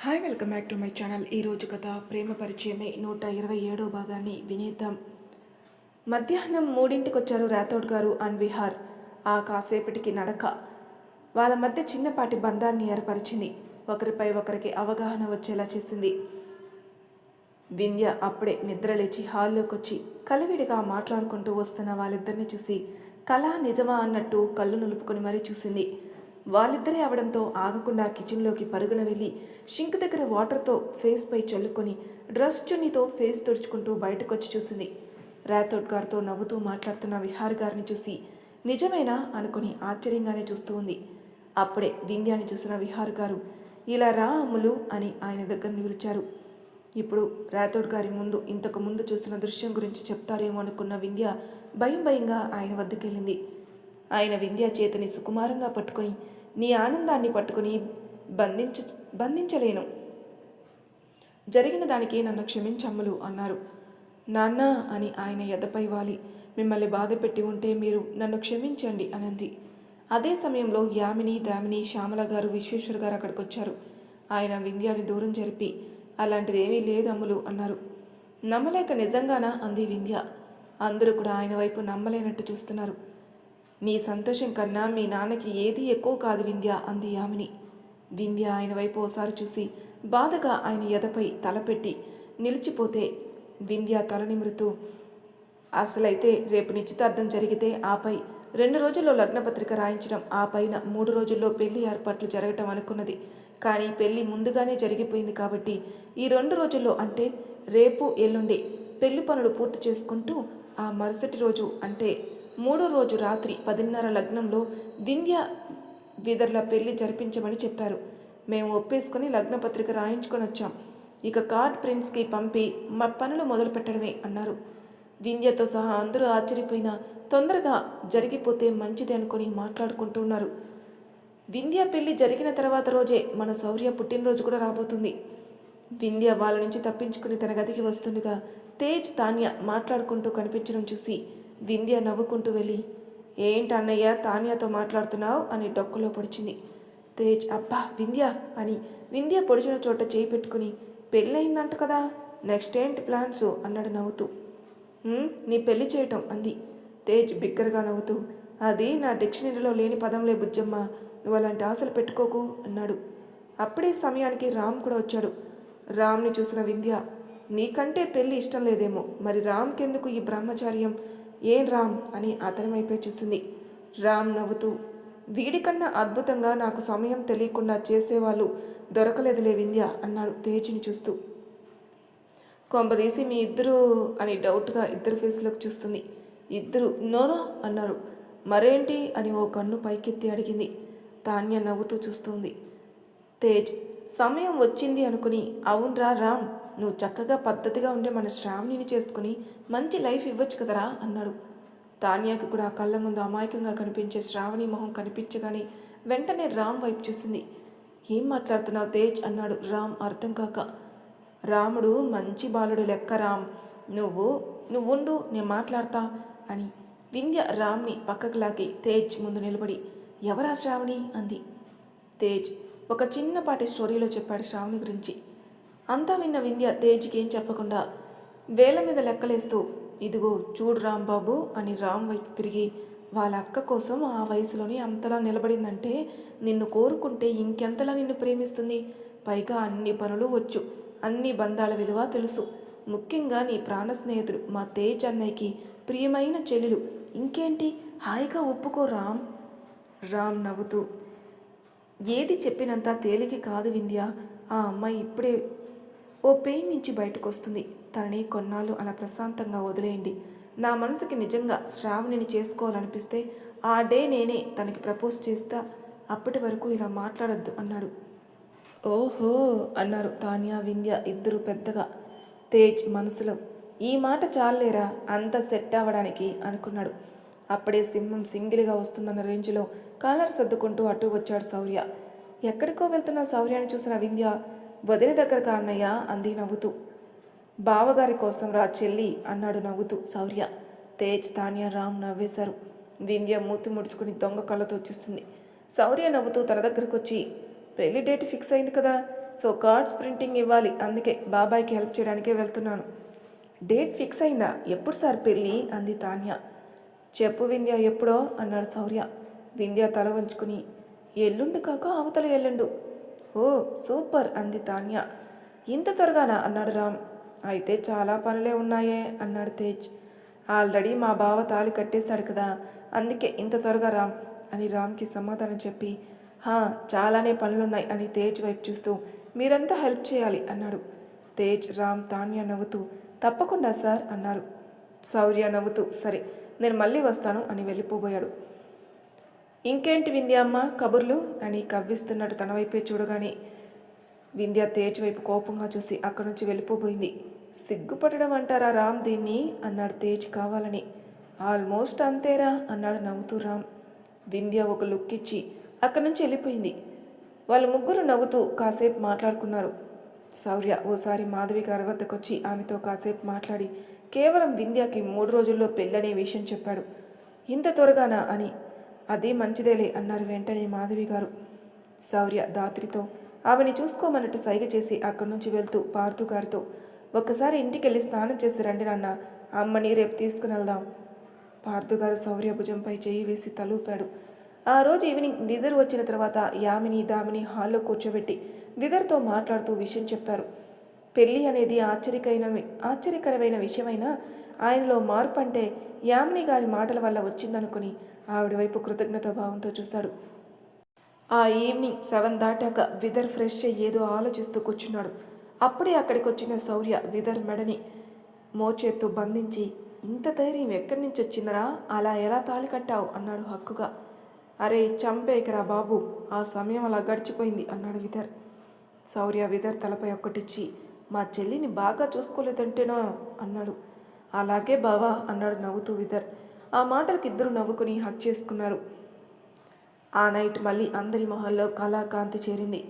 Hi welcome back to my channel. ఈరోజు కథ ప్రేమ పరిచయమే 127వ భాగాన్ని వినేద్దాం. మధ్యాహ్నం 3ంటికి వచ్చారు రాథోడ్ గారు అండ్ విహార్. ఆ కాసేపటికి నడక వాళ్ళ మధ్య చిన్నపాటి బంధాన్ని ఏర్పరిచింది. ఒకరిపై ఒకరికి అవగాహన వచ్చేలా చేసింది. వింధ్య అప్పుడే నిద్రలేచి హాల్లోకి వచ్చి కలివిడిగా మాట్లాడుకుంటూ వస్తున్న వాళ్ళిద్దరిని చూసి కళ నిజమా అన్నట్టు కళ్ళు నులుపుకొని మరీ చూసింది. వాళ్ళిద్దరే అవడంతో ఆగకుండా కిచెన్లోకి పరుగున వెళ్ళి షింక్ దగ్గర వాటర్తో ఫేస్ పై చల్లుకొని డ్రెస్ చున్నీతో ఫేస్ తుడుచుకుంటూ బయటకొచ్చి చూసింది. రాథోడ్ గారితో నవ్వుతూ మాట్లాడుతున్న విహార్ గారిని చూసి నిజమేనా అనుకుని ఆశ్చర్యంగానే చూస్తూ ఉంది. అప్పుడే వింధ్యాని చూసిన విహార్ గారు ఇలా రా అమ్ములు అని ఆయన దగ్గరని పిలిచారు. ఇప్పుడు రాథోడ్ గారి ముందు ఇంతకు ముందు చూసిన దృశ్యం గురించి చెప్తారేమో అనుకున్న వింధ్య భయంగా ఆయన వద్దకెళ్ళింది. ఆయన వింధ్య చేతిని సుకుమారంగా పట్టుకొని నీ ఆనందాన్ని పట్టుకుని బంధించలేను, జరిగిన దానికి నన్ను క్షమించమ్ములు అన్నారు. నాన్న అని ఆయన ఎదపై వాలి మిమ్మల్ని బాధ పెట్టి ఉంటే మీరు నన్ను క్షమించండి అనంది. అదే సమయంలో యామిని, దామిని, శ్యామల గారు, విశ్వేశ్వర్ గారు అక్కడికి వచ్చారు. ఆయన వింధ్యాని దూరం జరిపి అలాంటిదేమీ లేదమ్ములు అన్నారు. నమ్మలేక నిజంగానా అంది వింధ్య. అందరూ కూడా ఆయన వైపు నమ్మలేనట్టు చూస్తున్నారు. నీ సంతోషం కన్నా మీ నాన్నకి ఏది ఎక్కువ కాదు వింధ్య అంది యామిని. వింధ్య ఆయన వైపు ఓసారి చూసి బాధగా ఆయన ఎదపై తలపెట్టి నిలిచిపోతే వింధ్య తల నిమురుతూ అసలైతే రేపు నిశ్చితార్థం జరిగితే ఆపై 2 రోజుల్లో లగ్నపత్రిక రాయించడం, ఆ పైన 3 రోజుల్లో పెళ్లి ఏర్పాట్లు జరగటం అనుకున్నది. కానీ పెళ్లి ముందుగానే జరిగిపోయింది కాబట్టి ఈ 2 రోజుల్లో అంటే రేపు ఎల్లుండి పెళ్లి పనులు పూర్తి చేసుకుంటూ ఆ మరుసటి రోజు అంటే 3వ రోజు రాత్రి 10:30 లగ్నంలో వింధ్య విదర్ల పెళ్లి జరిపించమని చెప్పారు. మేము ఒప్పేసుకొని లగ్నపత్రిక రాయించుకొని వచ్చాం. ఇక కార్డ్ ప్రింట్స్కి పంపి మా పనులు మొదలు పెట్టడమే అన్నారు. వింధ్యతో సహా అందరూ ఆశ్చర్యపోయినా తొందరగా జరిగిపోతే మంచిది అనుకుని మాట్లాడుకుంటున్నారు. వింధ్య పెళ్లి జరిగిన తర్వాత రోజే మన శౌర్య పుట్టినరోజు కూడా రాబోతుంది. వింధ్య వాళ్ళ నుంచి తప్పించుకుని తన గదికి వస్తుండగా తేజ్, తాన్య మాట్లాడుకుంటూ కనిపించడం చూసి వింధ్య నవ్వుకుంటూ వెళ్ళి ఏంటన్నయ్య తాన్యతో మాట్లాడుతున్నావు అని డొక్కలో పొడిచింది. తేజ్ అబ్బా వింధ్య అని వింధ్య పొడిచిన చోట చేయి పెట్టుకుని పెళ్ళయిందంట కదా, నెక్స్ట్ ఏంటి ప్లాన్స్ అన్నాడు నవ్వుతూ. నీ పెళ్లి చేయటం అంది. తేజ్ బిగ్గరగా నవ్వుతూ అది నా డిక్షనరీలో లేని పదంలే బుజ్జమ్మ, నువ్వు అలాంటి ఆశలు పెట్టుకోకు అన్నాడు. అప్పుడే సమయానికి రామ్ కూడా వచ్చాడు. రామ్ని చూసిన వింధ్య నీకంటే పెళ్ళి ఇష్టం లేదేమో, మరి రామ్కెందుకు ఈ బ్రహ్మచార్యం, ఏం రామ్ అని అతని వైపే చూసింది. రామ్ నవ్వుతూ వీడికన్నా అద్భుతంగా నాకు సమయం తెలియకుండా చేసేవాళ్ళు దొరకలేదులే వింధ్య అన్నాడు తేజ్ని చూస్తూ. కొంపదీసి మీ ఇద్దరు అని డౌట్గా ఇద్దరు ఫేస్లోకి చూస్తుంది. ఇద్దరు నోనో అన్నారు. మరేంటి అని ఓ కన్ను పైకెత్తి అడిగింది. తాన్య నవ్వుతూ చూస్తుంది. తేజ్ సమయం వచ్చింది అనుకుని అవునరా రామ్, నువ్వు చక్కగా పద్ధతిగా ఉండే మన శ్రావణిని చేసుకుని మంచి లైఫ్ ఇవ్వచ్చు కదరా అన్నాడు. తాన్యాకి కూడా కళ్ళ ముందు అమాయకంగా కనిపించే శ్రావణి మొహం కనిపించగానే వెంటనే రామ్ వైపు చూసింది. ఏం మాట్లాడుతున్నావు తేజ్ అన్నాడు రామ్ అర్థం కాక. రాముడు మంచి బాలుడు లెక్క రామ్, నువ్వుండు నేను మాట్లాడతా అని వింధ్య రామ్ని పక్కకు లాగి తేజ్ ముందు నిలబడి ఎవరా శ్రావణి అంది. తేజ్ ఒక చిన్నపాటి స్టోరీలో చెప్పాడు శ్రావణి గురించి. అంతా విన్న వింధ్య తేజ్కి ఏం చెప్పకుండా వేల మీద లెక్కలేస్తూ ఇదిగో చూడు రాంబాబు అని రామ్ వైపు తిరిగి వాళ్ళ అక్క కోసం ఆ వయసులోని అంతలా నిలబడిందంటే నిన్ను కోరుకుంటే ఇంకెంతలా నిన్ను ప్రేమిస్తుంది. పైగా అన్ని పనులు వచ్చు, అన్ని బంధాల విలువ తెలుసు. ముఖ్యంగా నీ ప్రాణ స్నేహితుడు మా తేజ్ అన్నయ్యకి ప్రియమైన చెల్లెలు, ఇంకేంటి హాయిగా ఒప్పుకో రామ్. రామ్ నవ్వుతూ ఏది చెప్పినంత తేలిక కాదు వింధ్య, ఆ అమ్మాయి ఇప్పుడే ఓ పెయిన్ నుంచి బయటకు వస్తుంది. తనని కొన్నాళ్ళు అలా ప్రశాంతంగా వదిలేయండి. నా మనసుకి నిజంగా శ్రావణిని చేసుకోవాలనిపిస్తే ఆ డే నేనే తనకి ప్రపోజ్ చేస్తా, అప్పటి వరకు ఇలా మాట్లాడొద్దు అన్నాడు. ఓహో అన్నారు తాన్య, వింధ్య ఇద్దరు పెద్దగా. తేజ్ మనసులో ఈ మాట చాలేరా అంత సెట్ అవ్వడానికి అనుకున్నాడు. అప్పుడే సింహం సింగిల్గా వస్తుందన్న రేంజ్లో కాలర్ సర్దుకుంటూ అటు వచ్చాడు శౌర్య. ఎక్కడికో వెళ్తున్న శౌర్యాన్ని చూసిన వింధ్య వదిన దగ్గరకు అన్నయ్య అంది నవ్వుతూ. బావగారి కోసం రా చెల్లి అన్నాడు నవ్వుతూ శౌర్య. తేజ్, తాన్య, రామ్ నవ్వేశారు. వింధ్య మూతి ముడుచుకుని దొంగ కళ్ళతో చూస్తుంది. శౌర్య నవ్వుతూ తన దగ్గరకు వచ్చి పెళ్లి డేట్ ఫిక్స్ అయింది కదా, సో కార్డ్స్ ప్రింటింగ్ ఇవ్వాలి, అందుకే బాబాయ్కి హెల్ప్ చేయడానికే వెళ్తున్నాను. డేట్ ఫిక్స్ అయిందా? ఎప్పుడు సార్ పెళ్ళి అంది తాన్య. చెప్పు వింధ్య, ఎప్పుడో అన్నాడు శౌర్య. వింధ్య తల వంచుకుని ఎల్లుండి కాక అవతల ఎల్లుండు. ఓ సూపర్ అంది తాన్య. ఇంత త్వరగానా అన్నాడు రామ్. అయితే చాలా పనులే ఉన్నాయే అన్నాడు తేజ్. ఆల్రెడీ మా బావ తాళి కట్టేశాడు కదా, అందుకే ఇంత త్వరగా రామ్ అని రామ్కి సమాధానం చెప్పి, చాలానే పనులున్నాయి అని తేజ్ వైపు చూస్తూ మీరంతా హెల్ప్ చేయాలి అన్నాడు. తేజ్, రామ్, తాన్య నవ్వుతూ తప్పకుండా సార్ అన్నారు. శౌర్య నవ్వుతూ సరే నేను మళ్ళీ వస్తాను అని వెళ్ళిపోబోయాడు. ఇంకేంటి వింధ్య అమ్మ కబుర్లు అని కవ్విస్తున్నట్టు తన వైపే చూడగానే వింధ్య తేజ్ వైపు కోపంగా చూసి అక్కడి నుంచి వెళ్ళిపోబోయింది. సిగ్గుపడడం అంటారా రామ్ దీన్ని అన్నాడు తేజ్ కావాలని. ఆల్మోస్ట్ అంతేరా అన్నాడు నవ్వుతూ రామ్. వింధ్య ఒక లుక్ ఇచ్చి అక్కడి నుంచి వెళ్ళిపోయింది. వాళ్ళు ముగ్గురు నవ్వుతూ కాసేపు మాట్లాడుకున్నారు. శౌర్య ఓసారి మాధవి గారి వద్దకొచ్చి ఆమెతో కాసేపు మాట్లాడి కేవలం వింధ్యకి 3 రోజుల్లో పెళ్ళనే విషయం చెప్పాడు. ఇంత త్వరగానా అని. అదే మంచిదేలే అన్నారు వెంటనే మాధవి గారు. శౌర్య దాత్రితో ఆమెని చూసుకోమన్నట్టు సైగ చేసి అక్కడి నుంచి వెళ్తూ పార్థు గారితో ఒక్కసారి ఇంటికెళ్ళి స్నానం చేసి రండి నాన్న, అమ్మని రేపు తీసుకుని వెళ్దాం. పార్థు గారు శౌర్య భుజంపై చేయి వేసి తలూపాడు. ఆ రోజు ఈవినింగ్ విదర్ వచ్చిన తర్వాత యామిని దామిని హాల్లో కూర్చోబెట్టి విదర్తో మాట్లాడుతూ విషయం చెప్పారు. పెళ్ళి అనేది ఆశ్చర్యకరమైన విషయమైనా ఆయనలో మార్పు అంటే యామిని గారి మాటల వల్ల వచ్చిందనుకుని ఆవిడ వైపు కృతజ్ఞత భావంతో చూశాడు. ఆ ఈవినింగ్ 7 దాటాక విదర్ ఫ్రెష్ అయ్యి ఏదో ఆలోచిస్తూ కూర్చున్నాడు. అప్పుడే అక్కడికి వచ్చిన శౌర్య విదర్ మెడని మోచేత్తో బంధించి ఇంత ధైర్యం ఎక్కడి నుంచి వచ్చిందరా, అలా ఎలా తాళి కట్టావు అన్నాడు హక్కుగా. అరే చంపేకరా బాబు, ఆ సమయం అలా గడిచిపోయింది అన్నాడు విదర్. శౌర్య విదర్ తలపై ఒక్కటిచ్చి మా చెల్లిని బాగా చూసుకోలేదంటేనో అన్నాడు. అలాగే బావా అన్నాడు నవ్వుతూ విదర్. ఆ మాటలకి ఇద్దరు నవ్వుకుని హక్ చేసుకున్నారు. ఆ నైట్ మళ్ళీ అందరి మొహాల్లో కళాకాంతి చేరింది.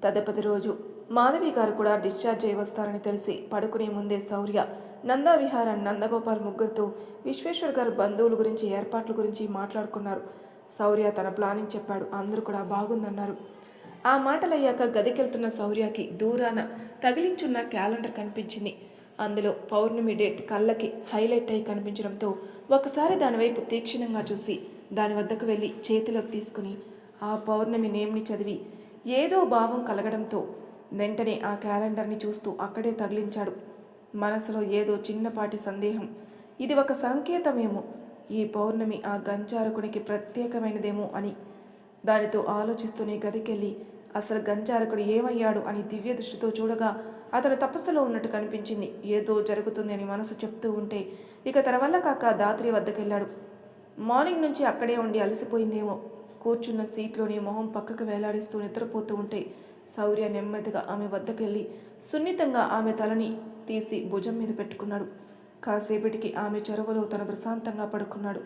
తదుపరి రోజు మాధవి గారు కూడా డిశ్చార్జ్ అయి వస్తారని తెలిసి పడుకునే ముందే శౌర్య నందావిహారం నందగోపాల్ ముగ్గురితో విశ్వేశ్వర్ గారు బంధువుల గురించి ఏర్పాట్ల గురించి మాట్లాడుకున్నారు. శౌర్య తన ప్లానింగ్ చెప్పాడు. అందరూ కూడా బాగుందన్నారు. ఆ మాటలయ్యాక గదికెళ్తున్న శౌర్యకి దూరాన తగిలించున్న క్యాలెండర్ కనిపించింది. అందులో పౌర్ణమి డేట్ కళ్ళకి హైలైట్ అయి కనిపించడంతో ఒకసారి దానివైపు తీక్షణంగా చూసి దాని వద్దకు వెళ్ళి చేతిలోకి తీసుకుని ఆ పౌర్ణమి నేమ్ని చదివి ఏదో భావం కలగడంతో వెంటనే ఆ క్యాలెండర్ని చూస్తూ అక్కడే తగిలించాడు. మనసులో ఏదో చిన్నపాటి సందేహం. ఇది ఒక సంకేతమేమో, ఈ పౌర్ణమి ఆ గంచారకునికి ప్రత్యేకమైనదేమో అని. దానితో ఆలోచిస్తూనే గదికెళ్ళి అసలు గంచారకుడు ఏమయ్యాడు అని దివ్య దృష్టితో చూడగా అతను తపస్సులో ఉన్నట్టు కనిపించింది. ఏదో జరుగుతుంది అని మనసు చెప్తూ ఉంటే ఇక తన వల్ల కాక దాత్రి వద్దకెళ్ళాడు. మార్నింగ్ నుంచి అక్కడే ఉండి అలసిపోయిందేమో. కూర్చున్న సీట్లోనే మొహం పక్కకు వేలాడిస్తూ నిద్రపోతూ ఉంటే శౌర్య నెమ్మదిగా ఆమె వద్దకెళ్ళి సున్నితంగా ఆమె తలని తీసి భుజం మీద పెట్టుకున్నాడు. కాసేపటికి ఆమె చొరవలో తను ప్రశాంతంగా పడుకున్నాడు.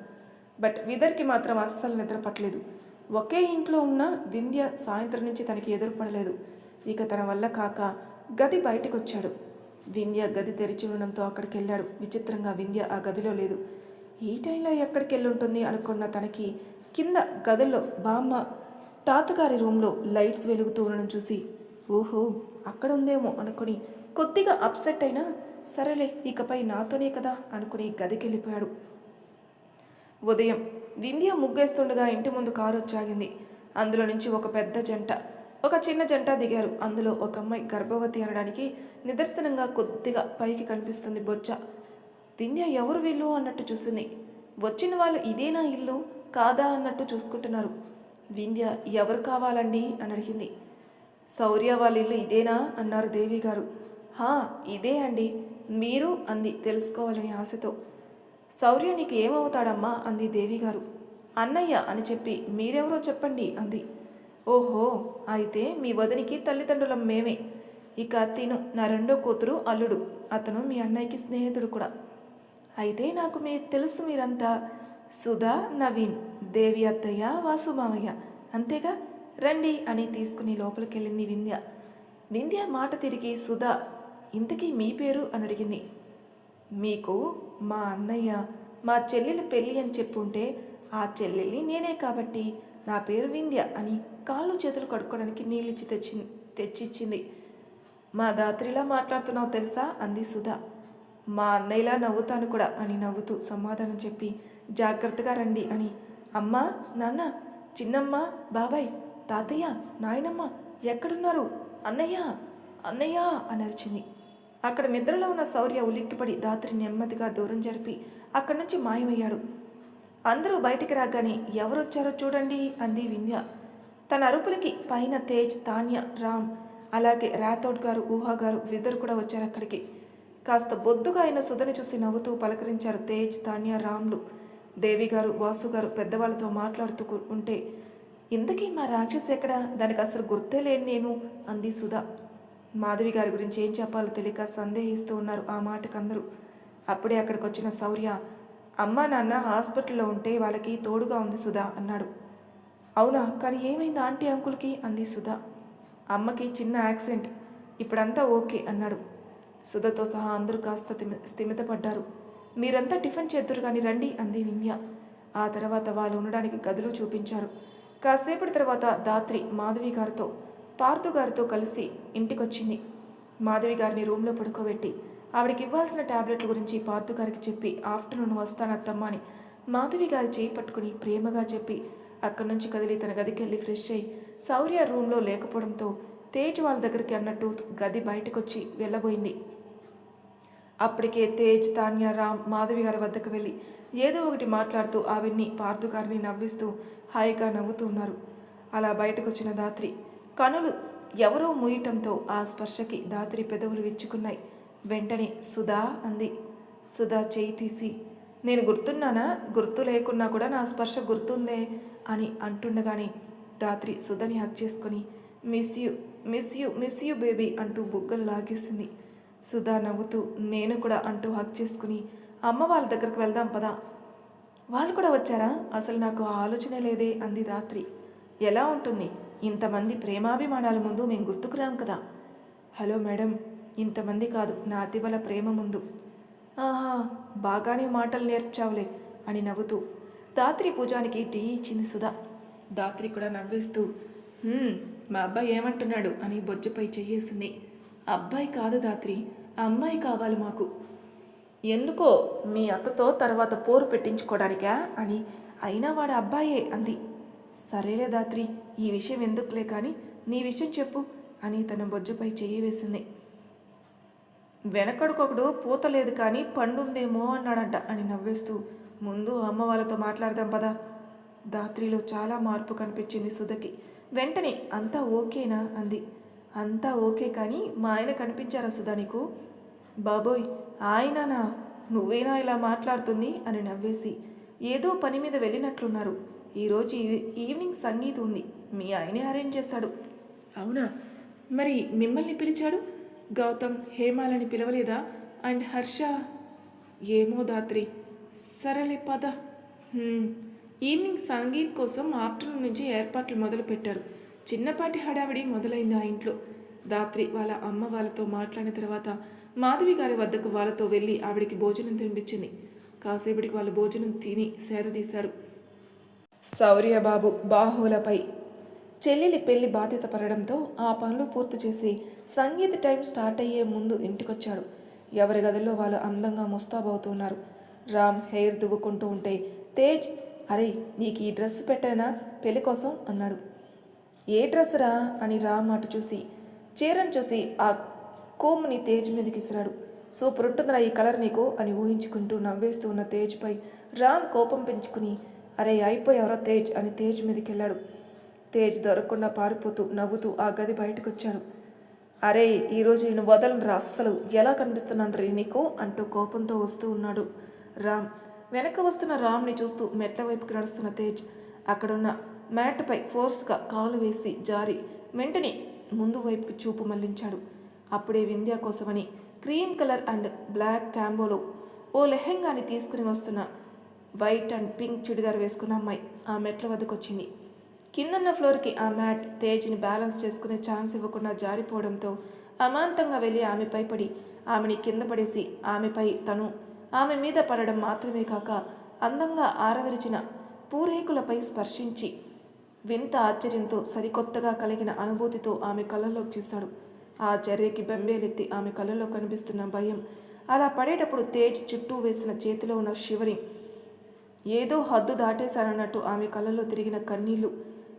బట్ విదర్కి మాత్రం అస్సలు నిద్ర పట్టలేదు. ఒకే ఇంట్లో ఉన్న వింధ్య సాయంత్రం నుంచి తనకి ఎదురుపడలేదు. ఇక తన వల్ల కాక గది బయటకు వచ్చాడు. వింధ్య గది తెరిచి ఉండడంతో అక్కడికి వెళ్ళాడు. విచిత్రంగా వింధ్య ఆ గదిలో లేదు. ఈ టైంలో ఎక్కడికి వెళ్ళుంటుంది అనుకున్న తనకి కింద గదుల్లో బామ్మ తాతగారి రూమ్లో లైట్స్ వెలుగుతూ ఉండడం చూసి ఓహో అక్కడ ఉందేమో అనుకుని కొద్దిగా అప్సెట్ అయినా సరేలే ఇకపై నాతోనే కదా అనుకుని గదికి వెళ్ళిపోయాడు. ఉదయం వింధ్య ముగ్గేస్తుండగా ఇంటి ముందు కారు వచ్చాగింది. అందులో నుంచి ఒక పెద్ద జంట, ఒక చిన్న జంట దిగారు. అందులో ఒక అమ్మాయి గర్భవతి అనడానికి నిదర్శనంగా కొద్దిగా పైకి కనిపిస్తుంది బొజ్జ. వింధ్య ఎవరు వీళ్ళు అన్నట్టు చూసింది. వచ్చిన వాళ్ళు ఇదేనా ఇల్లు కాదా అన్నట్టు చూసుకుంటున్నారు. వింధ్య ఎవరు కావాలండి అని అడిగింది. శౌర్య వాళ్ళ ఇల్లు ఇదేనా అన్నారు దేవి గారు. ఇదే అండి, మీరు అంది తెలుసుకోవాలని ఆశతో. శౌర్య నీకు ఏమవుతాడమ్మా అంది దేవి గారు. అన్నయ్య అని చెప్పి మీరెవరో చెప్పండి అంది. ఓహో అయితే మీ వదినికి తల్లిదండ్రులం మేమే. ఇక తిను నా రెండో కూతురు అల్లుడు, అతను మీ అన్నయ్యకి స్నేహితుడు కూడా. అయితే నాకు తెలుసు మీరంతా సుధా, నవీన్, దేవి అత్తయ్య, వాసు మామయ్య అంతేగా, రండి అని తీసుకుని లోపలికెళ్ళింది వింధ్య. వింధ్య మాట తిరిగి సుధా ఇంతకీ మీ పేరు అని అడిగింది. మీకు మా అన్నయ్య మా చెల్లెలి పెళ్ళి అని చెప్పుంటే ఆ చెల్లెల్ని నేనే కాబట్టి నా పేరు వింధ్య అని కాళ్ళు చేతులు కడుక్కోవడానికి నీళ్ళిచ్చి తెచ్చిచ్చింది. మా దాత్రిలా మాట్లాడుతున్నావు తెలుసా అంది సుధా. మా అన్నయ్యలా నవ్వుతాను కూడా అని నవ్వుతూ సమాధానం చెప్పి జాగ్రత్తగా రండి అని అమ్మ, నాన్న, చిన్నమ్మ, బాబాయ్, తాతయ్య, నాయనమ్మ ఎక్కడున్నారు? అన్నయ్య, అన్నయ్య అని అరిచింది. అక్కడ నిద్రలో ఉన్న శౌర్య ఉలిక్కిపడి దాత్రి నెమ్మదిగా దూరం జరిపి అక్కడి నుంచి మాయమయ్యాడు. అందరూ బయటికి రాగానే ఎవరొచ్చారో చూడండి అంది వింధ్య. తన అరుపులకి పైన తేజ్, తాన్య, రామ్, అలాగే రాథోడ్ గారు, ఊహా గారు ఇద్దరు కూడా వచ్చారు అక్కడికి. కాస్త బొద్దుగా అయిన సుధని చూసి నవ్వుతూ పలకరించారు తేజ్, తాన్య, రామ్లు. దేవి గారు, వాసు గారు పెద్దవాళ్ళతో మాట్లాడుతూ ఉంటే ఇంతకీ మా రాక్షసి ఎక్కడా? దానికి అసలు గుర్తే లేని నేను అంది సుధా. మాధవి గారి గురించి ఏం చెప్పాలో తెలియక సందేహిస్తూ ఉన్నారు ఆ మాటకందరూ. అప్పుడే అక్కడికి వచ్చిన శౌర్య, అమ్మా నాన్న హాస్పిటల్లో ఉంటే వాళ్ళకి తోడుగా ఉంది సుధా అన్నాడు. అవునా, కానీ ఏమైంది ఆంటీ అంకుల్కి అంది సుధా. అమ్మకి చిన్న యాక్సిడెంట్, ఇప్పుడంతా ఓకే అన్నాడు. సుధతో సహా అందరూ కాస్త స్థిమితపడ్డారు. మీరంతా టిఫిన్ చేద్దురు కానీ రండి అంది వింధ్య. ఆ తర్వాత వాళ్ళు ఉండడానికి గదులు చూపించారు. కాసేపటి తర్వాత దాత్రి మాధవి గారితో, పార్థు గారితో కలిసి ఇంటికొచ్చింది. మాధవి గారిని రూమ్లో పడుకోబెట్టి ఆవిడకి ఇవ్వాల్సిన టాబ్లెట్ల గురించి పార్థు గారికి చెప్పి ఆఫ్టర్నూన్ వస్తానత్తమ్మా అని మాధవి గారి చేయి పట్టుకుని ప్రేమగా చెప్పి అక్కడి నుంచి కదిలి తన గదికి వెళ్ళి ఫ్రెష్ అయ్యి శౌర్య రూమ్లో లేకపోవడంతో తేజ్ వాళ్ళ దగ్గరికి అన్నట్టు గది బయటకొచ్చి వెళ్ళబోయింది. అప్పటికే తేజ్, తాన్య, రామ్ మాధవి గారి వద్దకు వెళ్ళి ఏదో ఒకటి మాట్లాడుతూ ఆవిడ్ని, పార్థు గారిని నవ్విస్తూ హాయిగా నవ్వుతూ ఉన్నారు. అలా బయటకొచ్చిన దాత్రి కనులు ఎవరో మూయటంతో ఆ స్పర్శకి దాత్రి పెదవులు విచ్చుకున్నాయి. వెంటనే సుధా అంది. సుధా చేయి తీసి, నేను గుర్తున్నానా? గుర్తు లేకున్నా కూడా నా స్పర్శ గుర్తుందే అని అంటుండగానే దాత్రి సుధని హక్ చేసుకుని miss you, miss you, miss you baby అంటూ బుగ్గలు లాగేసింది. సుధా నవ్వుతూ నేను కూడా అంటూ హక్ చేసుకుని అమ్మ వాళ్ళ దగ్గరకు వెళ్దాం పదా. వాళ్ళు కూడా వచ్చారా? అసలు నాకు ఆలోచనే లేదే అంది దాత్రి. ఎలా ఉంటుంది, ఇంతమంది ప్రేమాభిమానాల ముందు మేము గుర్తుకురాం కదా. హలో మేడం, ఇంతమంది కాదు, నా అతిబల ప్రేమ ముందు. ఆహా, బాగానే మాటలు నేర్చావులే అని నవ్వుతూ దాత్రి పూజానికి టీ ఇచ్చింది సుధా. దాత్రి కూడా నవ్వేస్తూ మా అబ్బాయి ఏమంటున్నాడు అని బొజ్జపై చెయ్యేసింది. అబ్బాయి కాదు దాత్రి, అమ్మాయి కావాలి మాకు. ఎందుకో మీ అత్తతో తర్వాత పోరు పెట్టించుకోవడానికా అని. అయినా వాడు అబ్బాయే అంది. సరేలే దాత్రి, ఈ విషయం ఎందుకులే కానీ నీ విషయం చెప్పు అని తన బొజ్జపై చెయ్యి వేసింది. వెనకడుకొకడు పూత లేదు కానీ పండుందేమో అన్నాడంట అని నవ్వేస్తూ ముందు అమ్మ వాళ్ళతో మాట్లాడదాం పదా. దాత్రిలో చాలా మార్పు కనిపించింది సుధకి. వెంటనే అంతా ఓకేనా అంది. అంతా ఓకే కానీ మా ఆయన కనిపించారా సుధా నీకు? బాబోయ్, ఆయననా? నువ్వేనా ఇలా మాట్లాడుతుంది అని నవ్వేసి ఏదో పని మీద వెళ్ళినట్లున్నారు. ఈరోజు ఈవినింగ్ సంగీత్ ఉంది, మీ ఆయనే అరేంజ్ చేశాడు. అవునా? మరి మిమ్మల్ని పిలిచాడు? గౌతమ్, హేమాలని పిలవలేదా? అండ్ హర్ష? ఏమో దాత్రి. సరేలే పద. ఈవినింగ్ సంగీత్ కోసం ఆఫ్టర్నూన్ నుంచి ఏర్పాట్లు మొదలు పెట్టారు. చిన్నపాటి హడావిడి మొదలైంది ఆ ఇంట్లో. దాత్రి వాళ్ళ అమ్మ వాళ్ళతో మాట్లాడిన తర్వాత మాధవి గారి వద్దకు వాళ్ళతో వెళ్ళి ఆవిడికి భోజనం తినిపించింది. కాసేపటికి వాళ్ళు భోజనం తిని సేదదీశారు. శౌర్యబాబు బాహులపై చెల్లెలి పెళ్లి బాధ్యత పడడంతో ఆ పనులు పూర్తి చేసి సంగీత టైం స్టార్ట్ అయ్యే ముందు ఇంటికొచ్చాడు. ఎవరి గదుల్లో వాళ్ళు అందంగా ముస్తాబవుతున్నారు. రామ్ హెయిర్ దువ్వుకుంటూ ఉంటే తేజ్, అరే నీకు ఈ డ్రెస్ పెట్టానా పెళ్లి కోసం అన్నాడు. ఏ డ్రెస్ రా అని రామ్ అటు చూసి చీరను చూసి ఆ కోమ్ని తేజ్ మీదకి ఇసిరాడు. సూపర్ ఉంటుందిరా ఈ కలర్ నీకు అని ఊహించుకుంటూ నవ్వేస్తూ ఉన్న తేజ్పై రామ్ కోపం పెంచుకుని అరే అయిపోయావరా తేజ్ అని తేజ్ మీదకి వెళ్ళాడు. తేజ్ దొరకకుండా పారిపోతూ నవ్వుతూ ఆ గది బయటకు వచ్చాడు. అరే ఈరోజు నేను వదలనురా, అస్సలు ఎలా కనిపిస్తున్నాను రే నీకు అంటూ కోపంతో వస్తూ ఉన్నాడు రామ్. వెనక వస్తున్న రామ్ని చూస్తూ మెట్ల వైపుకి నడుస్తున్న తేజ్ అక్కడున్న మ్యాట్పై ఫోర్స్గా కాలు వేసి జారి వెంటనే ముందు వైపుకి చూపు మళ్లించాడు. అప్పుడే వింధ్య కోసమని క్రీమ్ కలర్ అండ్ బ్లాక్ క్యాంబోలో ఓ లెహెంగాని తీసుకుని వస్తున్న వైట్ అండ్ పింక్ చుడిదార్ వేసుకున్న అమ్మాయి ఆ మెట్ల వద్దకు వచ్చింది. కిందన్న ఫ్లోర్కి ఆ మ్యాట్ తేజ్ని బ్యాలెన్స్ చేసుకునే ఛాన్స్ ఇవ్వకుండా జారిపోవడంతో అమాంతంగా వెళ్ళి ఆమెపై పడి ఆమెని కింద పడేసి ఆమెపై తను ఆమె మీద పడడం మాత్రమే కాక అందంగా ఆరవిరిచిన పూరేకులపై స్పర్శించి వింత ఆశ్చర్యంతో సరికొత్తగా కలిగిన అనుభూతితో ఆమె కళ్ళల్లోకి చూశాడు. ఆ చర్యకి బెంబేలెత్తి ఆమె కళ్ళలో కనిపిస్తున్న భయం, అలా పడేటప్పుడు తేజ్ చుట్టూ వేసిన చేతిలో ఉన్న షివరింగ్, ఏదో హద్దు దాటేశానన్నట్టు ఆమె కళ్ళలో తిరిగిన కన్నీళ్లు,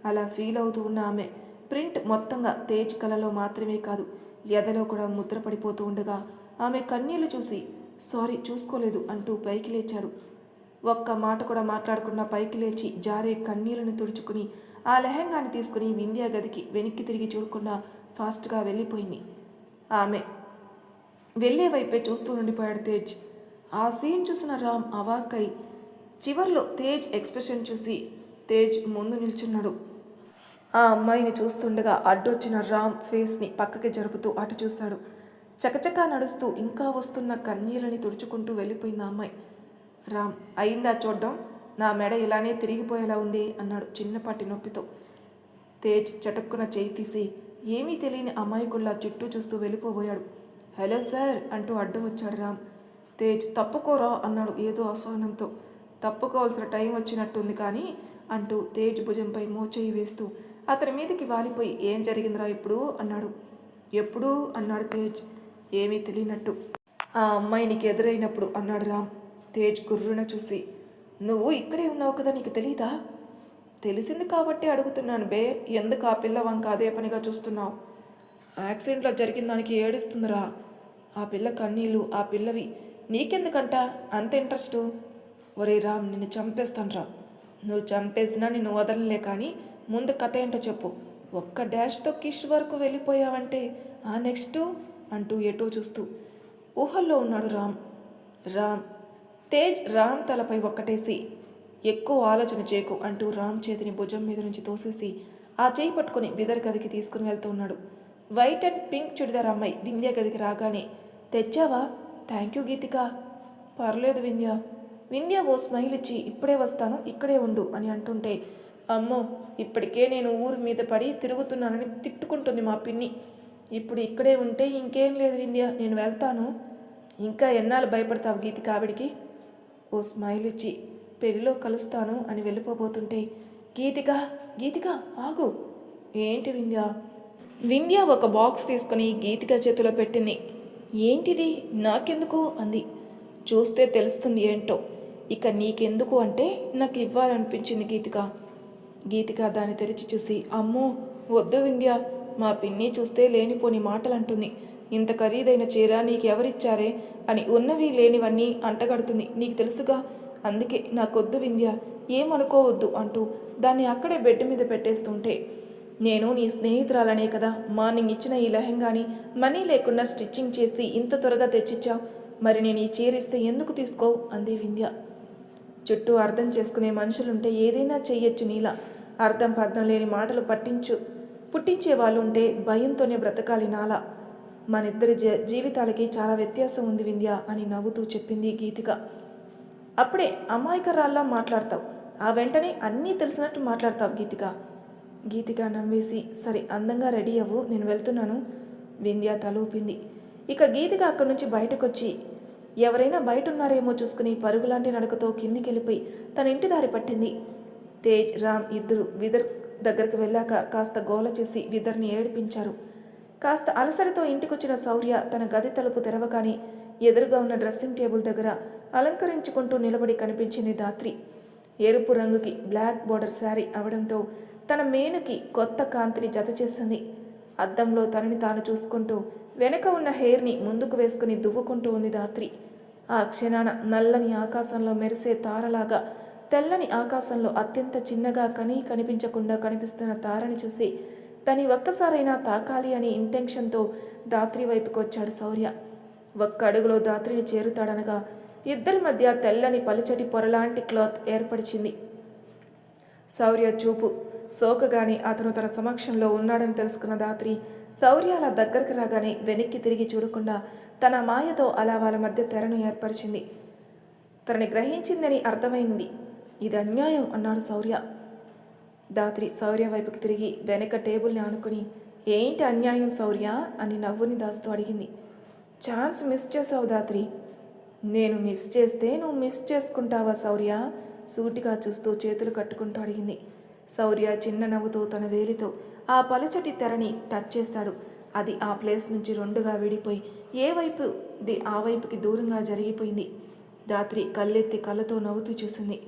అలా ఫీల్ అవుతూ ఉన్న ఆమె ప్రింట్ మొత్తంగా తేజ్ కళ్ళలో మాత్రమే కాదు ఎదలో కూడా ముద్రపడిపోతూ ఉండగా ఆమె కన్నీళ్లు చూసి సారీ చూసుకోలేదు అంటూ పైకి లేచాడు. ఒక్క మాట కూడా మాట్లాడకుండా పైకి లేచి జారే కన్నీళ్లను తుడుచుకుని ఆ లెహంగాని తీసుకుని వింధ్యా గదికి వెనక్కి తిరిగి చూడకుండా ఫాస్ట్గా వెళ్ళిపోయింది. ఆమె వెళ్ళే వైపే చూస్తూ ఉండిపోయాడు తేజ్. ఆ సీన్ చూసిన రామ్ అవాక్కై చివర్లో తేజ్ ఎక్స్ప్రెషన్ చూసి తేజ్ ముందు నిల్చున్నాడు. ఆ అమ్మాయిని చూస్తుండగా అడ్డొచ్చిన రామ్ ఫేస్ని పక్కకి జరుపుతూ అటు చూశాడు. చకచకా నడుస్తూ ఇంకా వస్తున్న కన్నీళ్ళని తుడుచుకుంటూ వెళ్ళిపోయింది ఆ అమ్మాయి. రామ్, అయిందా చూడ్డం? నా మెడ ఇలానే తిరిగిపోయేలా ఉంది అన్నాడు చిన్నపాటి నొప్పితో. తేజ్ చటుక్కున చేయి తీసి ఏమీ తెలియని అమాయకుల్లా చుట్టూ చూస్తూ వెళ్ళిపోబోయాడు. హలో సార్ అంటూ అడ్డం వచ్చాడు రామ్. తేజ్ తప్పుకోరా అన్నాడు ఏదో అసహనంతో. తప్పుకోవాల్సిన టైం వచ్చినట్టుంది కానీ అంటూ తేజ్ భుజంపై మోచేయి వేస్తూ అతని మీదకి వాలిపోయి ఏం జరిగిందిరా ఇప్పుడు అన్నాడు. ఎప్పుడు అన్నాడు తేజ్ ఏమీ తెలియనట్టు. ఆ అమ్మాయి నీకు ఎదురైనప్పుడు అన్నాడు రామ్. తేజ్ గుర్రున చూసి నువ్వు ఇక్కడే ఉన్నావు కదా నీకు తెలీదా? తెలిసింది కాబట్టి అడుగుతున్నాను బే, ఎందుకు ఆ పిల్ల వంక అదే పనిగా చూస్తున్నావు? యాక్సిడెంట్లో జరిగిన దానికి ఏడుస్తుందిరా. ఆ పిల్ల కన్నీళ్ళు ఆ పిల్లవి నీకెందుకంట అంత ఇంట్రెస్టు? ఒరే రామ్, నిన్ను చంపేస్తానురా. నువ్వు చంపేసినా నిన్ను వదలలే కానీ ముందు కథ ఏంటో చెప్పు. ఒక్క డాష్తో కిష్ వరకు వెళ్ళిపోయావంటే ఆ నెక్స్ట్ అంటూ ఎటో చూస్తూ ఊహల్లో ఉన్నాడు రామ్. తేజ్ రామ్ తలపై ఒక్కటేసి ఎక్కువ ఆలోచన చేయకు అంటూ రామ్ చేతిని భుజం మీద నుంచి తోసేసి ఆ చేయి పట్టుకుని విదర్ గదికి తీసుకుని వెళ్తూ ఉన్నాడు. వైట్ అండ్ పింక్ చుడిదార్ అమ్మాయి వింధ్య గదికి రాగానే తెచ్చావా? థ్యాంక్ యూ గీతిక. పర్లేదు వింధ్య ఓ స్మైల్ ఇచ్చి ఇప్పుడే వస్తాను ఇక్కడే ఉండు అని అంటుంటే అమ్మో ఇప్పటికే నేను ఊరి మీద పడి తిరుగుతున్నానని తిట్టుకుంటుంది మా పిన్ని. ఇప్పుడు ఇక్కడే ఉంటే ఇంకేం లేదు వింధ్య, నేను వెళ్తాను. ఇంకా ఎన్నాళ్ళు భయపడతావు గీతిక ఆవిడికి? ఓ స్మైల్ ఇచ్చి పెళ్ళిలో కలుస్తాను అని వెళ్ళిపోబోతుంటే గీతిక ఆగు. ఏంటి వింధ్య ఒక బాక్స్ తీసుకుని గీతిక చేతిలో పెట్టింది. ఏంటిది నాకెందుకు అంది. చూస్తే తెలుస్తుంది ఏంటో. ఇక నీకెందుకు అంటే నాకు ఇవ్వాలనిపించింది గీతిక దాన్ని తెరిచి చూసి అమ్మో వద్దు వింధ్య, మా పిన్ని చూస్తే లేనిపోని మాటలు అంటుంది. ఇంత ఖరీదైన చీర నీకెవరిచ్చారే అని ఉన్నవి లేనివన్నీ అంటగడుతుంది. నీకు తెలుసుగా, అందుకే నాకొద్దు వింధ్య, ఏమనుకోవద్దు అంటూ దాన్ని అక్కడే బెడ్ మీద పెట్టేస్తుంటే నేను నీ స్నేహితురాలనే కదా మార్నింగ్ ఇచ్చిన ఈ లెహంగాని మనీ లేకుండా స్టిచ్చింగ్ చేసి ఇంత త్వరగా తెచ్చిచ్చావు. మరి నేను ఈ చీర ఇస్తే ఎందుకు తీసుకోవు అంది వింధ్య. చుట్టూ అర్థం చేసుకునే మనుషులుంటే ఏదైనా చెయ్యొచ్చు నీలా. అర్థం పర్థం లేని మాటలు పుట్టించే వాళ్ళు ఉంటే భయంతోనే బ్రతకాలి నాలా. మనిద్దరి జీవితాలకి చాలా వ్యత్యాసం ఉంది వింధ్య అని నవ్వుతూ చెప్పింది గీతిక. అప్పుడే అమాయకరాల్లా మాట్లాడతావు, ఆ వెంటనే అన్నీ తెలిసినట్టు మాట్లాడతావు గీతిక నవ్వేసి సరే అందంగా రెడీ అవ్వు నేను వెళ్తున్నాను. వింధ్య తలూపింది. ఇక గీతిక అక్కడి నుంచి బయటకొచ్చి ఎవరైనా బయట ఉన్నారేమో చూసుకుని పరుగులాంటి నడకతో కిందికి వెళ్ళిపోయి తన ఇంటి దారి పట్టింది. తేజ్ రామ్ ఇద్దరు విదర్ దగ్గరికి వెళ్ళాక కాస్త గోల చేసి విదర్ని ఏడిపించారు. కాస్త అలసటతో ఇంటికొచ్చిన శౌర్య తన గది తలుపు తెరవగానే ఎదురుగా ఉన్న డ్రెస్సింగ్ టేబుల్ దగ్గర అలంకరించుకుంటూ నిలబడి కనిపించింది ధాత్రి. ఎరుపు రంగుకి బ్లాక్ బోర్డర్ శారీ అవడంతో తన మేనుకి కొత్త కాంతిని జత చేసింది. అద్దంలో తనని తాను చూసుకుంటూ వెనక ఉన్న హెయిర్ని ముందుకు వేసుకుని దువ్వుకుంటూ ఉంది ధాత్రి. ఆ క్షణాన నల్లని ఆకాశంలో మెరిసే తారలాగా తెల్లని ఆకాశంలో అత్యంత చిన్నగా కనిపించకుండా కనిపిస్తున్న తారని చూసి తని ఒక్కసారైనా తాకాలి అని ఇంటెన్షన్తో ధాత్రి వైపుకు వచ్చాడు శౌర్య. ఒక్క అడుగులో ధాత్రిని చేరుతాడనగా ఇద్దరి మధ్య తెల్లని పలుచటి పొరలాంటి క్లాత్ ఏర్పరిచింది. శౌర్య చూపు సోకగానే అతను తన సమక్షంలో ఉన్నాడని తెలుసుకున్న ధాత్రి శౌర్య అలా దగ్గరకు రాగానే వెనక్కి తిరిగి చూడకుండా తన మాయతో అలా వాళ్ళ మధ్య తెరను ఏర్పరిచింది. తనని గ్రహించిందని అర్థమైంది. ఇది అన్యాయం అన్నాడు శౌర్య. ధాత్రి శౌర్య వైపుకి తిరిగి వెనక టేబుల్ని ఆనుకుని ఏంటి అన్యాయం శౌర్య అని నవ్వుని దాస్తూ అడిగింది. ఛాన్స్ మిస్ చేసావు ధాత్రి. నేను మిస్ చేస్తే నువ్వు మిస్ చేసుకుంటావా శౌర్య? సూటిగా చూస్తూ చేతులు కట్టుకుంటూ అడిగింది. శౌర్య చిన్న నవ్వుతో తన వేలితో ఆ పలుచటి తెరని టచ్ చేస్తాడు. అది ఆ ప్లేస్ నుంచి రెండుగా విడిపోయి ఏ వైపు ది ఆ వైపుకి దూరంగా జరిగిపోయింది. ధాత్రి కళ్ళెత్తి కళ్ళతో నవ్వుతూ చూసింది.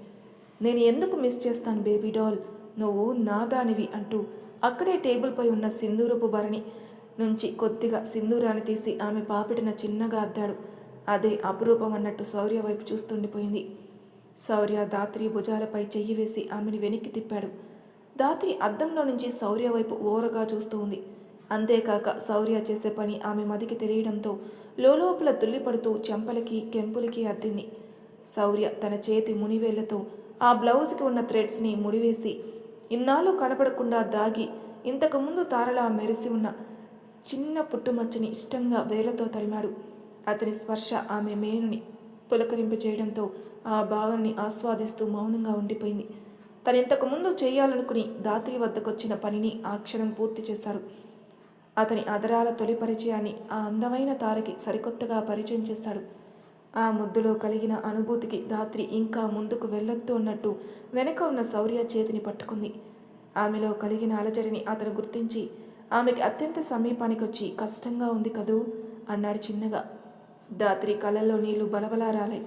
నేను ఎందుకు మిస్ చేస్తాను బేబీ డాల్, నువ్వు నా దానివి అంటూ అక్కడే టేబుల్పై ఉన్న సింధూరపు భరణి నుంచి కొద్దిగా సింధూరాన్ని తీసి ఆమె పాపిటిన చిన్నగా అద్దాడు. అదే అపురూపం అన్నట్టు శౌర్య వైపు చూస్తుండిపోయింది. శౌర్య ధాత్రి భుజాలపై చెయ్యి వేసి ఆమెను వెనక్కి తిప్పాడు. ధాత్రి అద్దంలో నుంచి శౌర్య వైపు ఓరగా చూస్తూ ఉంది. అంతేకాక శౌర్య చేసే పని ఆమె మదికి తెలియడంతో లోపల తుల్లిపడుతూ చెంపలకి కెంపులకి అద్దింది. శౌర్య తన చేతి మునివేళ్లతో ఆ బ్లౌజ్కి ఉన్న థ్రెడ్స్ని ముడివేసి ఇన్నాళ్ళు కనపడకుండా దాగి ఇంతకుముందు తారలా మెరిసి ఉన్న చిన్న పుట్టుమచ్చని ఇష్టంగా వేలతో తరిమాడు. అతని స్పర్శ ఆమె మేనుని పులకరింపు చేయడంతో ఆ భావనని ఆస్వాదిస్తూ మౌనంగా ఉండిపోయింది. తను ఇంతకుముందు చేయాలనుకుని ధాత్రి వద్దకొచ్చిన పనిని ఆ క్షణం పూర్తి చేశాడు. అతని అదరాల తొలి పరిచయాన్ని ఆ అందమైన తారకి సరికొత్తగా పరిచయం చేశాడు. ఆ ముద్దులో కలిగిన అనుభూతికి ధాత్రి ఇంకా ముందుకు వెళ్ళొద్దు అన్నట్టు వెనక ఉన్న శౌర్య చేతిని పట్టుకుంది. ఆమెలో కలిగిన అలజడిని అతను గుర్తించి ఆమెకి అత్యంత సమీపానికి వచ్చి కష్టంగా ఉంది కదూ అన్నాడు చిన్నగా. ధాత్రి కళ్ళల్లో నీళ్లు బలబలా రాలే.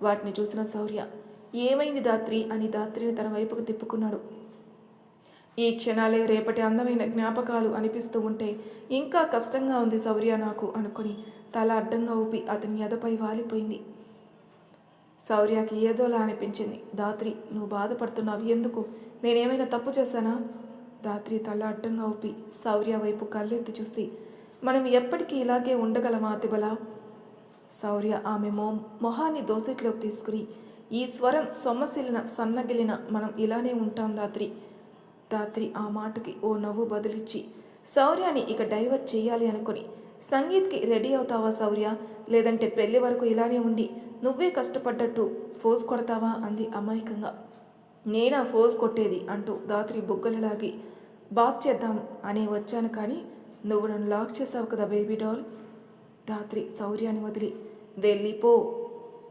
వాటిని చూసిన శౌర్య ఏమైంది ధాత్రి అని ధాత్రిని తన వైపుకు తిప్పుకున్నాడు. ఈ క్షణాలే రేపటి అందమైన జ్ఞాపకాలు అనిపిస్తూ ఉంటే ఇంకా కష్టంగా ఉంది శౌర్య నాకు అనుకుని తల అడ్డంగా ఊపి అతని ఎదపై వాలిపోయింది. శౌర్యకి ఏదోలా అనిపించింది. ధాత్రి, నువ్వు బాధపడుతున్నావు ఎందుకు? నేనేమైనా తప్పు చేశానా? ధాత్రి తల అడ్డంగా ఊపి శౌర్య వైపు కళ్ళెత్తి చూసి మనం ఎప్పటికీ ఇలాగే ఉండగలమా తిబలా? శౌర్య ఆమె మొహాన్ని దోసెట్లోకి తీసుకుని ఈ స్వరం సొమ్మసిల్లిన సన్నగిలిన మనం ఇలానే ఉంటాం ధాత్రి. ధాత్రి ఆ మాటకి ఓ నవ్వు బదులిచ్చి శౌర్యాన్ని ఇక డైవర్ట్ చేయాలి అనుకుని సంగీత్కి రెడీ అవుతావా శౌర్య, లేదంటే పెళ్లి వరకు ఇలానే ఉండి నువ్వే కష్టపడ్డట్టు ఫోజ్ కొడతావా అంది అమాయకంగా. నేనా ఫోజ్ కొట్టేది అంటూ ధాత్రి బుగ్గలలాగి బాత్ చేద్దాం అని వచ్చాను, కానీ నువ్వు నన్ను లాక్ చేసావు కదా బేబీ డాల్. ధాత్రి శౌర్యాన్ని వదిలి వెళ్ళిపో,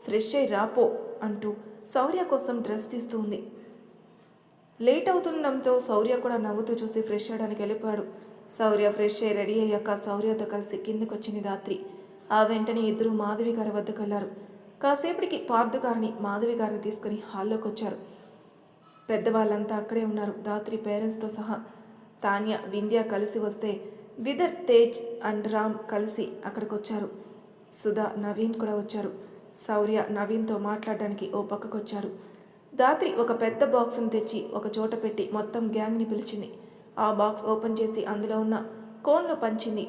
ఫ్రెష్ అయి రాపో అంటూ శౌర్య కోసం డ్రెస్ తీస్తూ ఉంది. లేట్ అవుతుండడంతో శౌర్య కూడా నవ్వుతూ చూసి ఫ్రెష్ అవ్వడానికి వెళ్ళిపోయాడు. శౌర్య ఫ్రెష్ అయ్యి రెడీ అయ్యాక శౌర్యతో కలిసి కిందకు వచ్చింది ధాత్రి. ఆ వెంటనే ఇద్దరు మాధవి గారి వద్దకు వెళ్ళారు. కాసేపటికి పార్థు గారిని మాధవి గారిని తీసుకుని హాల్లోకి వచ్చారు. పెద్దవాళ్ళంతా అక్కడే ఉన్నారు, ధాత్రి పేరెంట్స్తో సహా. తాన్య, వింధ్య కలిసి వస్తే విదర్, తేజ్ అండ్ రామ్ కలిసి అక్కడికి వచ్చారు. సుధా, నవీన్ కూడా వచ్చారు. శౌర్య నవీన్తో మాట్లాడడానికి ఓ పక్కకు వచ్చాడు. ధాత్రి ఒక పెద్ద బాక్స్ను తెచ్చి ఒక చోట పెట్టి మొత్తం గ్యాంగ్ని పిలిచింది. ఆ బాక్స్ ఓపెన్ చేసి అందులో ఉన్న కోన్లు పంచింది.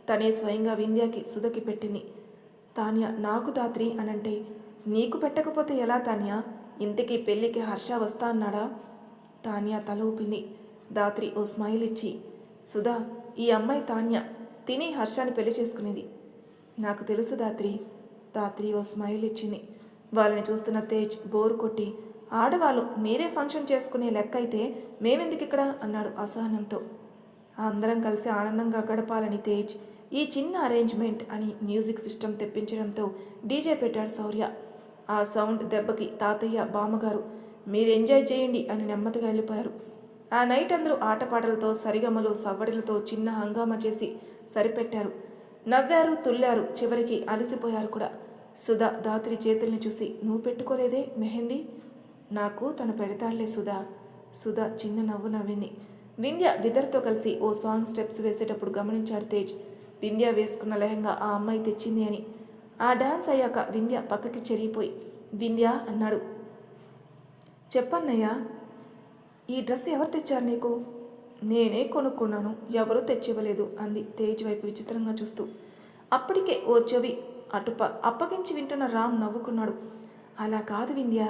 తనే స్వయంగా వింధ్యకి, సుధకి పెట్టింది. తాన్య, నాకు ధాత్రి అనంటే నీకు పెట్టకపోతే ఎలా తాన్య? ఇంతకీ పెళ్ళికి హర్ష వస్తా అన్నాడా? తాన్య తల ఊపింది. ధాత్రి ఓ స్మైల్ ఇచ్చి, సుధా, ఈ అమ్మాయి తాన్య తిని హర్షాన్ని పెళ్లి చేసుకునేది. నాకు తెలుసు ధాత్రి. ధాత్రి ఓ స్మైల్ ఇచ్చింది. వాళ్ళని చూస్తున్న తేజ్ బోరు కొట్టి, ఆడవాళ్ళు మీరే ఫంక్షన్ చేసుకునే లెక్క అయితే మేమెందుకు ఇక్కడ అన్నాడు అసహనంతో. అందరం కలిసి ఆనందంగా గడపాలని తేజ్ ఈ చిన్న అరేంజ్మెంట్ అని మ్యూజిక్ సిస్టమ్ తెప్పించడంతో డీజే పెట్టాడు శౌర్య. ఆ సౌండ్ దెబ్బకి తాతయ్య, బామ్మగారు మీరు ఎంజాయ్ చేయండి అని నెమ్మదిగా వెళ్ళిపోయారు. ఆ నైట్ అందరూ ఆటపాటలతో, సరిగమలు, సవ్వడిలతో చిన్న హంగామా చేసి సరిపెట్టారు. నవ్వారు, తుల్లారు, చివరికి అలసిపోయారు కూడా. సుధా ధాత్రి చేతుల్ని చూసి, నువ్వు పెట్టుకోలేదే మెహందీ? నాకు తను పెడతాడులే సుధా. సుధా చిన్న నవ్వు నవ్వింది. వింధ్య విదర్తో కలిసి ఓ సాంగ్ స్టెప్స్ వేసేటప్పుడు గమనించాడు తేజ్. వింధ్య వేసుకున్న లెహంగా ఆ అమ్మాయి తెచ్చింది అని. ఆ డాన్స్ అయ్యాక వింధ్య పక్కకి చెరిగిపోయి, వింధ్య అన్నాడు. చెప్పన్నయ్యా, ఈ డ్రెస్ ఎవరు తెచ్చారు నీకు? నేనే కొనుక్కున్నాను, ఎవరూ తెచ్చివ్వలేదు అంది తేజ్ వైపు విచిత్రంగా చూస్తూ. అప్పటికే ఓ చెవి అప్పగించి వింటున్న రామ్ నవ్వుకున్నాడు. అలా కాదు వింధ్య,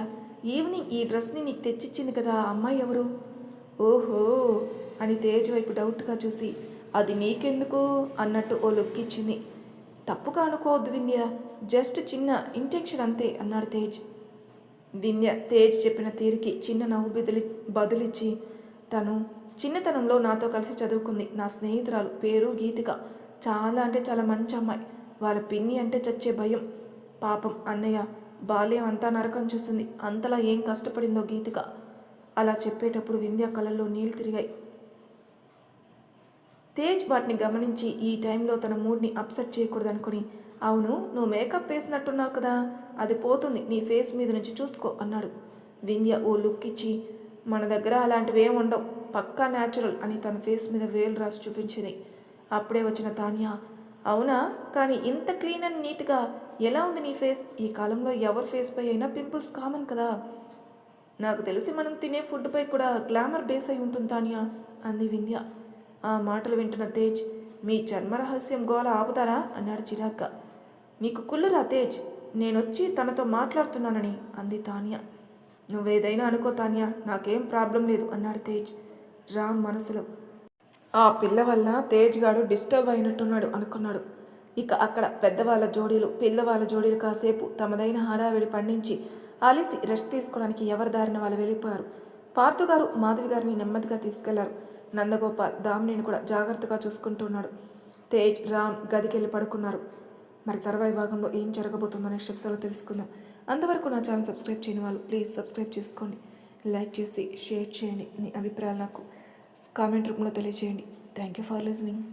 ఈవినింగ్ ఈ డ్రెస్ని నీకు తెచ్చిచ్చింది కదా ఆ అమ్మాయి ఎవరు? ఓహో అని తేజ్ వైపు డౌట్గా చూసి, అది నీకెందుకు అన్నట్టు ఓ లుక్ ఇచ్చింది. తప్పుగా అనుకోవద్దు వింధ్య, జస్ట్ చిన్న ఇంటెన్షన్ అంతే అన్నాడు తేజ్. వింధ్య తేజ్ చెప్పిన తీరికి చిన్న నవ్వు బదులిచ్చి, తను చిన్నతనంలో నాతో కలిసి చదువుకుంది, నా స్నేహితురాలు, పేరు గీతిక. చాలా అంటే చాలా మంచి అమ్మాయి. వాళ్ళ పిన్ని అంటే చచ్చే భయం. పాపం అన్నయ్య బాల్యం అంతా నరకం చూసింది. అంతలా ఏం కష్టపడిందో గీతిక. అలా చెప్పేటప్పుడు వింధ్య కళ్ళల్లో నీళ్ళు తిరిగాయి. తేజ్ వాటిని గమనించి ఈ టైంలో తన మూడ్ని అప్సెట్ చేయకూడదనుకుని, అవును నువ్వు మేకప్ వేసినట్టున్నావు కదా, అది పోతుంది నీ ఫేస్ మీద నుంచి చూసుకో అన్నాడు. వింధ్య ఓ లుక్ ఇచ్చి, మన దగ్గర అలాంటివి ఏమి ఉండవు, పక్కా న్యాచురల్ అని తన ఫేస్ మీద వేలు రాసి చూపించింది. అప్పుడే వచ్చిన తాన్య, అవునా, కానీ ఇంత క్లీన్ అండ్ నీట్గా ఎలా ఉంది నీ ఫేస్? ఈ కాలంలో ఎవరి ఫేస్ పై అయినా పింపుల్స్ కామన్ కదా. నాకు తెలిసి మనం తినే ఫుడ్పై కూడా గ్లామర్ బేస్ అయి ఉంటుంది తాన్య అంది వింధ్య. ఆ మాటలు వింటున్న తేజ్, మీ చర్మ రహస్యం గోల ఆపుతారా అన్నాడు చిరాగ్గా. నీకు కుళ్ళురా తేజ్, నేనొచ్చి తనతో మాట్లాడుతున్నానని అంది తాన్య. నువ్వేదైనా అనుకో తాన్య, నాకేం ప్రాబ్లం లేదు అన్నాడు తేజ్. రామ్ మనసులో, ఆ పిల్ల వల్ల తేజ్ గాడు డిస్టర్బ్ అయినట్టున్నాడు అనుకున్నాడు. ఇక అక్కడ పెద్దవాళ్ళ జోడీలు పిల్లవాళ్ళ జోడీలు కాసేపు తమదైన హడావిడి పండించి అలిసి రెస్ట్ తీసుకోవడానికి ఎవరి దారిన వాళ్ళు వెళ్ళిపోయారు. పార్థుగారు మాధవి గారిని నెమ్మదిగా తీసుకెళ్లారు. నందగోపాల్ దామినిని కూడా జాగ్రత్తగా చూసుకుంటున్నాడు. తేజ్ రామ్ గదికెళ్ళి పడుకున్నారు. మరి తర్వాయి భాగంలో ఏం జరగబోతుందో నెక్స్ట్ ఎపిసోడ్లో తెలుసుకుందాం. అంతవరకు నా ఛానల్ సబ్స్క్రైబ్ చేయని వాళ్ళు ప్లీజ్ సబ్స్క్రైబ్ చేసుకోండి, లైక్ చేసి షేర్ చేయండి, మీ అభిప్రాయాలు నాకు కామెంట్ రూపంలో తెలియజేయండి. Thank you for listening.